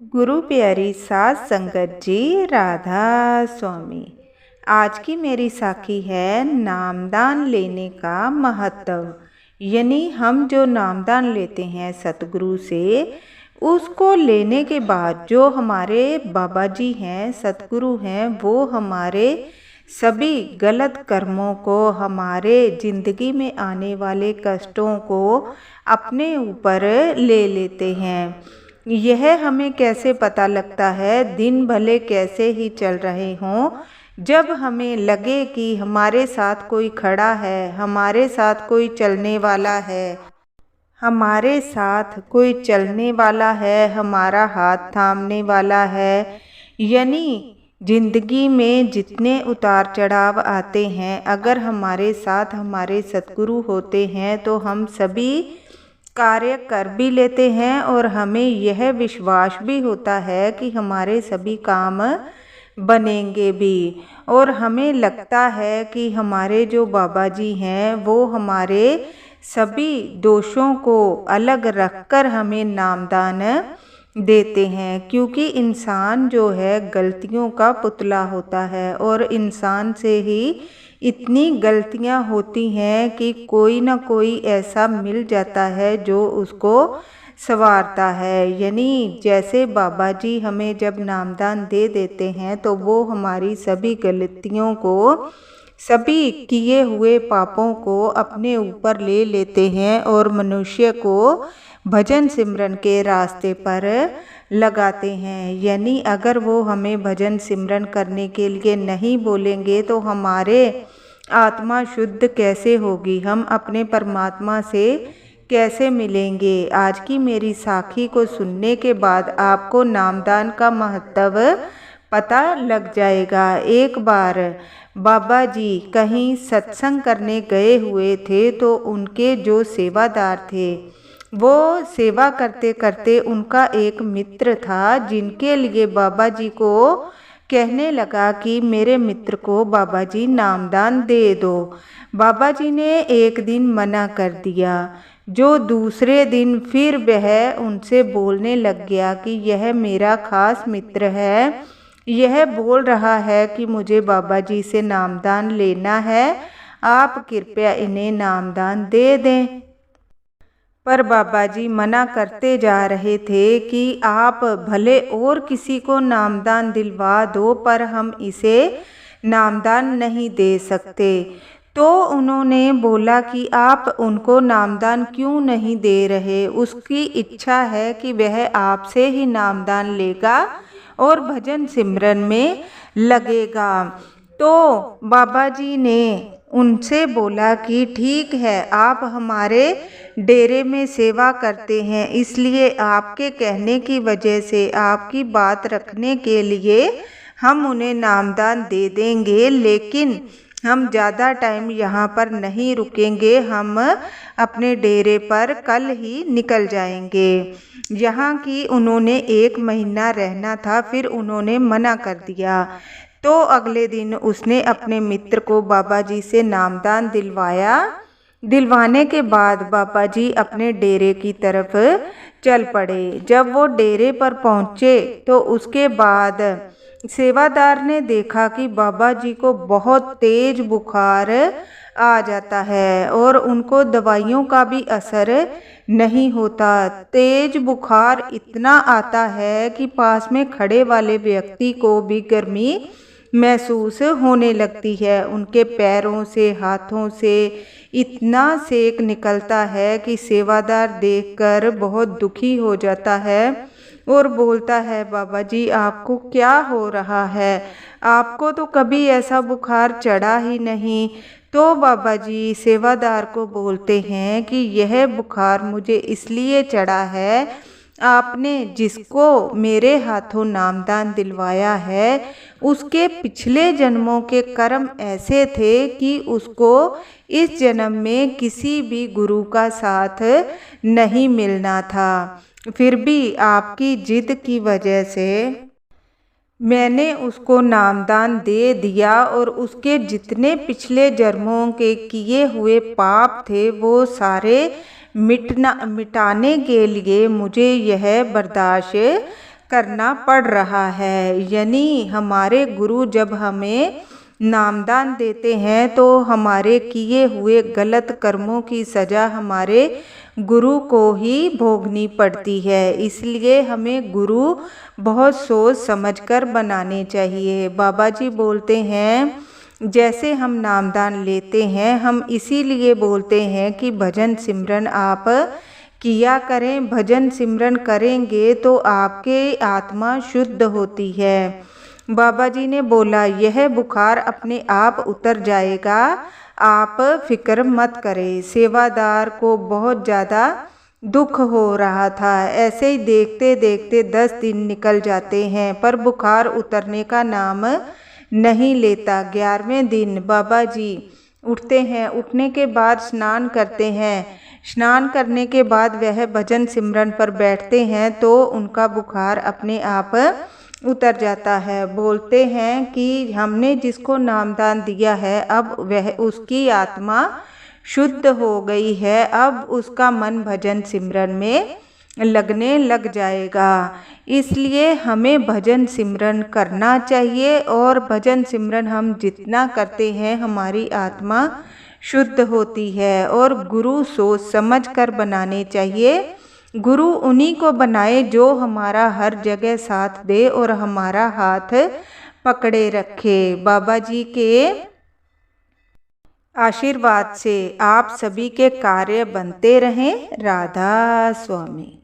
गुरु प्यारी साध संगत जी, राधा स्वामी। आज की मेरी साखी है नामदान लेने का महत्व। यानी हम जो नामदान लेते हैं सतगुरु से, उसको लेने के बाद जो हमारे बाबा जी हैं, सतगुरु हैं, वो हमारे सभी गलत कर्मों को, हमारे ज़िंदगी में आने वाले कष्टों को अपने ऊपर ले लेते हैं। यह हमें कैसे पता लगता है? दिन भले कैसे ही चल रहे हों, जब हमें लगे कि हमारे साथ कोई खड़ा है, हमारे साथ कोई चलने वाला है, हमारे साथ कोई चलने वाला है, हमारा हाथ थामने वाला है, यानी जिंदगी में जितने उतार चढ़ाव आते हैं, अगर हमारे साथ हमारे सतगुरु होते हैं तो हम सभी कार्य कर भी लेते हैं और हमें यह विश्वास भी होता है कि हमारे सभी काम बनेंगे भी। और हमें लगता है कि हमारे जो बाबा जी हैं वो हमारे सभी दोषों को अलग रखकर हमें नामदान देते हैं, क्योंकि इंसान जो है गलतियों का पुतला होता है और इंसान से ही इतनी गलतियां होती हैं कि कोई ना कोई ऐसा मिल जाता है जो उसको संवारता है। यानी जैसे बाबा जी हमें जब नामदान दे देते हैं तो वो हमारी सभी गलतियों को, सभी किए हुए पापों को अपने ऊपर ले लेते हैं और मनुष्य को भजन सिमरन के रास्ते पर लगाते हैं। यानी अगर वो हमें भजन सिमरन करने के लिए नहीं बोलेंगे तो हमारे आत्मा शुद्ध कैसे होगी, हम अपने परमात्मा से कैसे मिलेंगे। आज की मेरी साखी को सुनने के बाद आपको नामदान का महत्व पता लग जाएगा। एक बार बाबा जी कहीं सत्संग करने गए हुए थे तो उनके जो सेवादार थे, वो सेवा करते करते उनका एक मित्र था जिनके लिए बाबा जी को कहने लगा कि मेरे मित्र को बाबा जी नामदान दे दो। बाबा जी ने एक दिन मना कर दिया। जो दूसरे दिन फिर वह उनसे बोलने लग गया कि यह मेरा खास मित्र है, यह बोल रहा है कि मुझे बाबा जी से नामदान लेना है, आप कृपया इन्हें नामदान दे दें। पर बाबा जी मना करते जा रहे थे कि आप भले और किसी को नामदान दिलवा दो, पर हम इसे नामदान नहीं दे सकते। तो उन्होंने बोला कि आप उनको नामदान क्यों नहीं दे रहे? उसकी इच्छा है कि वह आपसे ही नामदान लेगा और भजन सिमरन में लगेगा। तो बाबा जी ने उनसे बोला कि ठीक है, आप हमारे डेरे में सेवा करते हैं, इसलिए आपके कहने की वजह से, आपकी बात रखने के लिए हम उन्हें नामदान दे देंगे, लेकिन हम ज़्यादा टाइम यहाँ पर नहीं रुकेंगे, हम अपने डेरे पर कल ही निकल जाएंगे। यहाँ की उन्होंने 1 महीना रहना था, फिर उन्होंने मना कर दिया। तो अगले दिन उसने अपने मित्र को बाबा जी से नामदान दिलवाया। दिलवाने के बाद बाबा जी अपने डेरे की तरफ चल पड़े। जब वो डेरे पर पहुँचे तो उसके बाद सेवादार ने देखा कि बाबा जी को बहुत तेज बुखार आ जाता है और उनको दवाइयों का भी असर नहीं होता। तेज बुखार इतना आता है कि पास में खड़े वाले व्यक्ति को भी गर्मी महसूस होने लगती है। उनके पैरों से, हाथों से इतना सेक निकलता है कि सेवादार देखकर बहुत दुखी हो जाता है और बोलता है, बाबा जी आपको क्या हो रहा है? आपको तो कभी ऐसा बुखार चढ़ा ही नहीं। तो बाबा जी सेवादार को बोलते हैं कि यह बुखार मुझे इसलिए चढ़ा है, आपने जिसको मेरे हाथों नामदान दिलवाया है उसके पिछले जन्मों के कर्म ऐसे थे कि उसको इस जन्म में किसी भी गुरु का साथ नहीं मिलना था। फिर भी आपकी जिद की वजह से मैंने उसको नामदान दे दिया और उसके जितने पिछले जन्मों के किए हुए पाप थे वो सारे मिटाने के लिए मुझे यह बर्दाश्त करना पड़ रहा है। यानी हमारे गुरु जब हमें नामदान देते हैं तो हमारे किए हुए गलत कर्मों की सज़ा हमारे गुरु को ही भोगनी पड़ती है। इसलिए हमें गुरु बहुत सोच समझकर बनाने चाहिए। बाबा जी बोलते हैं जैसे हम नामदान लेते हैं हम इसीलिए बोलते हैं कि भजन सिमरन आप किया करें। भजन सिमरन करेंगे तो आपके आत्मा शुद्ध होती है। बाबा जी ने बोला यह बुखार अपने आप उतर जाएगा, आप फिक्र मत करें। सेवादार को बहुत ज़्यादा दुख हो रहा था। ऐसे ही देखते देखते 10 दिन निकल जाते हैं पर बुखार उतरने का नाम नहीं लेता। 11वें दिन बाबा जी उठते हैं। उठने के बाद स्नान करते हैं। स्नान करने के बाद वह भजन सिमरन पर बैठते हैं तो उनका बुखार अपने आप उतर जाता है। बोलते हैं कि हमने जिसको नामदान दिया है अब वह उसकी आत्मा शुद्ध हो गई है, अब उसका मन भजन सिमरन में लगने लग जाएगा। इसलिए हमें भजन सिमरन करना चाहिए और भजन सिमरन हम जितना करते हैं हमारी आत्मा शुद्ध होती है। और गुरु सोच समझ कर बनाने चाहिए। गुरु उन्हीं को बनाए जो हमारा हर जगह साथ दे और हमारा हाथ पकड़े रखे। बाबा जी के आशीर्वाद से आप सभी के कार्य बनते रहें। राधा स्वामी।